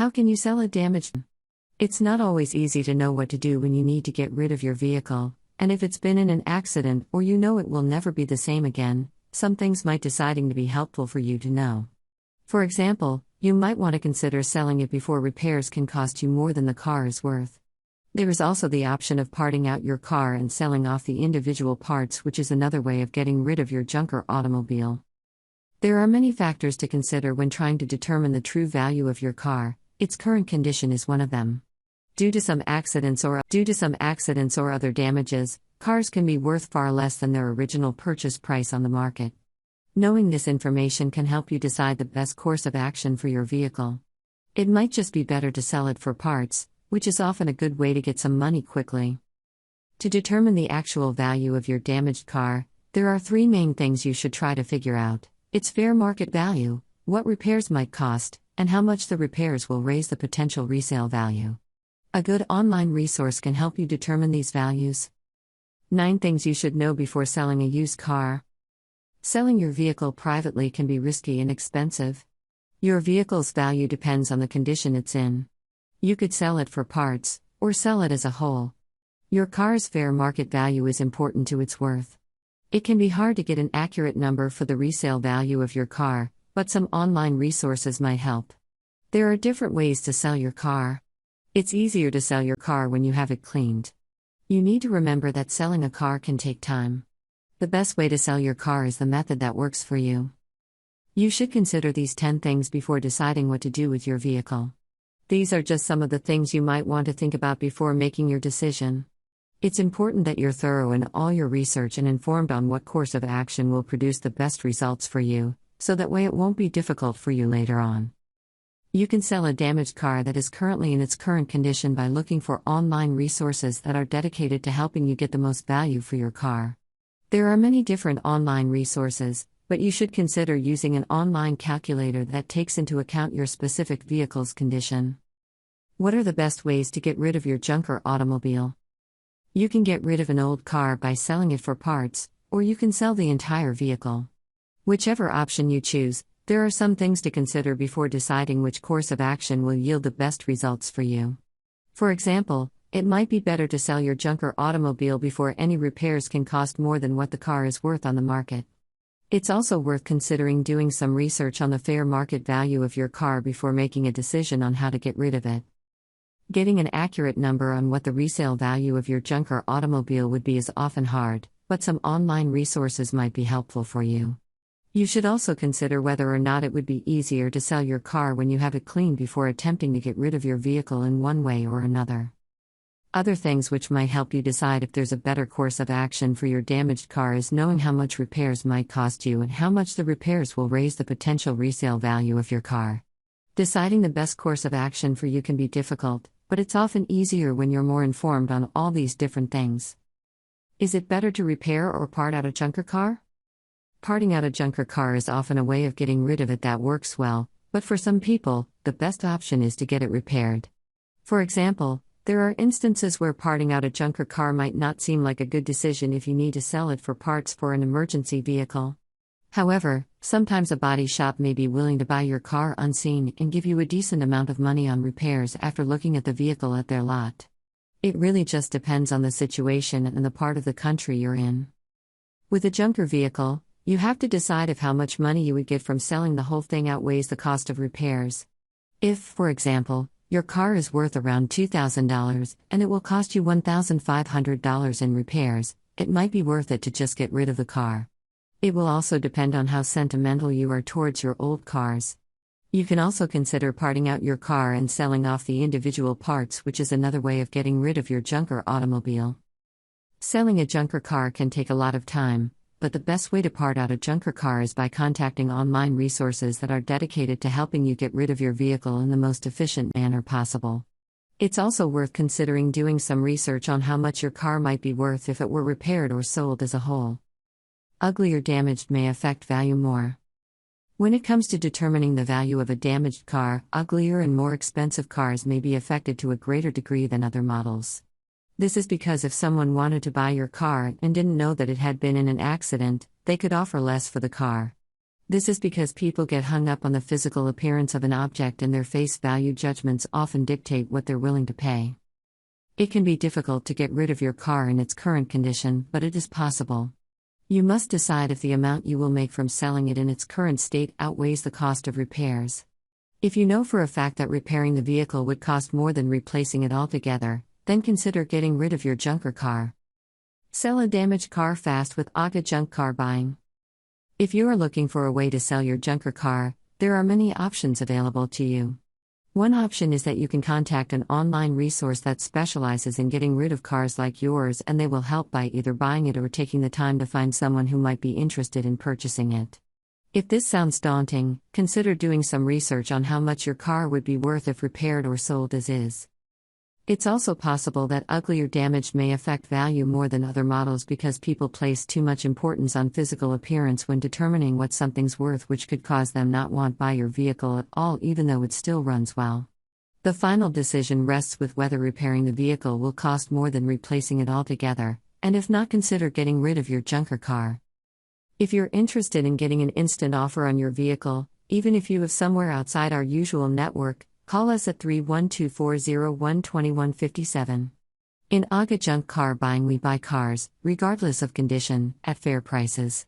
How can you sell a damaged? It's not always easy to know what to do when you need to get rid of your vehicle, and if it's been in an accident or you know it will never be the same again, some things might deciding to be helpful for you to know. For example, you might want to consider selling it before repairs can cost you more than the car is worth. There is also the option of parting out your car and selling off the individual parts, which is another way of getting rid of your junker automobile. There are many factors to consider when trying to determine the true value of your car. Its current condition is one of them. Due to some accidents or other damages, cars can be worth far less than their original purchase price on the market. Knowing this information can help you decide the best course of action for your vehicle. It might just be better to sell it for parts, which is often a good way to get some money quickly. To determine the actual value of your damaged car, there are three main things you should try to figure out: its fair market value, what repairs might cost, and how much the repairs will raise the potential resale value. A good online resource can help you determine these values. 9 things you should know before selling a used car. Selling your vehicle privately can be risky and expensive. Your vehicle's value depends on the condition it's in. You could sell it for parts, or sell it as a whole. Your car's fair market value is important to its worth. It can be hard to get an accurate number for the resale value of your car, but some online resources might help. There are different ways to sell your car. It's easier to sell your car when you have it cleaned. You need to remember that selling a car can take time. The best way to sell your car is the method that works for you. You should consider these 10 things before deciding what to do with your vehicle. These are just some of the things you might want to think about before making your decision. It's important that you're thorough in all your research and informed on what course of action will produce the best results for you, so that way it won't be difficult for you later on. You can sell a damaged car that is currently in its current condition by looking for online resources that are dedicated to helping you get the most value for your car. There are many different online resources, but you should consider using an online calculator that takes into account your specific vehicle's condition. What are the best ways to get rid of your junker automobile? You can get rid of an old car by selling it for parts, or you can sell the entire vehicle. Whichever option you choose, there are some things to consider before deciding which course of action will yield the best results for you. For example, it might be better to sell your junker automobile before any repairs can cost more than what the car is worth on the market. It's also worth considering doing some research on the fair market value of your car before making a decision on how to get rid of it. Getting an accurate number on what the resale value of your junker automobile would be is often hard, but some online resources might be helpful for you. You should also consider whether or not it would be easier to sell your car when you have it clean before attempting to get rid of your vehicle in one way or another. Other things which might help you decide if there's a better course of action for your damaged car is knowing how much repairs might cost you and how much the repairs will raise the potential resale value of your car. Deciding the best course of action for you can be difficult, but it's often easier when you're more informed on all these different things. Is it better to repair or part out a junker car? Parting out a junker car is often a way of getting rid of it that works well, but for some people, the best option is to get it repaired. For example, there are instances where parting out a junker car might not seem like a good decision if you need to sell it for parts for an emergency vehicle. However, sometimes a body shop may be willing to buy your car unseen and give you a decent amount of money on repairs after looking at the vehicle at their lot. It really just depends on the situation and the part of the country you're in. With a junker vehicle, you have to decide if how much money you would get from selling the whole thing outweighs the cost of repairs. If, for example, your car is worth around $2,000 and it will cost you $1,500 in repairs, it might be worth it to just get rid of the car. It will also depend on how sentimental you are towards your old cars. You can also consider parting out your car and selling off the individual parts, which is another way of getting rid of your junker automobile. Selling a junker car can take a lot of time, but the best way to part out a junker car is by contacting online resources that are dedicated to helping you get rid of your vehicle in the most efficient manner possible. It's also worth considering doing some research on how much your car might be worth if it were repaired or sold as a whole. Ugly or damaged may affect value more. When it comes to determining the value of a damaged car, uglier and more expensive cars may be affected to a greater degree than other models. This is because if someone wanted to buy your car and didn't know that it had been in an accident, they could offer less for the car. This is because people get hung up on the physical appearance of an object and their face value judgments often dictate what they're willing to pay. It can be difficult to get rid of your car in its current condition, but it is possible. You must decide if the amount you will make from selling it in its current state outweighs the cost of repairs. If you know for a fact that repairing the vehicle would cost more than replacing it altogether, then consider getting rid of your junker car. Sell a damaged car fast with AGA junk car buying. If you are looking for a way to sell your junker car, there are many options available to you. One option is that you can contact an online resource that specializes in getting rid of cars like yours, and they will help by either buying it or taking the time to find someone who might be interested in purchasing it. If this sounds daunting, consider doing some research on how much your car would be worth if repaired or sold as is. It's also possible that ugly or damaged may affect value more than other models because people place too much importance on physical appearance when determining what something's worth, which could cause them not want to buy your vehicle at all even though it still runs well. The final decision rests with whether repairing the vehicle will cost more than replacing it altogether, and if not, consider getting rid of your junker car. If you're interested in getting an instant offer on your vehicle, even if you live somewhere outside our usual network, call us at 312-401-2157. In AGA Junk Car Buying, we buy cars, regardless of condition, at fair prices.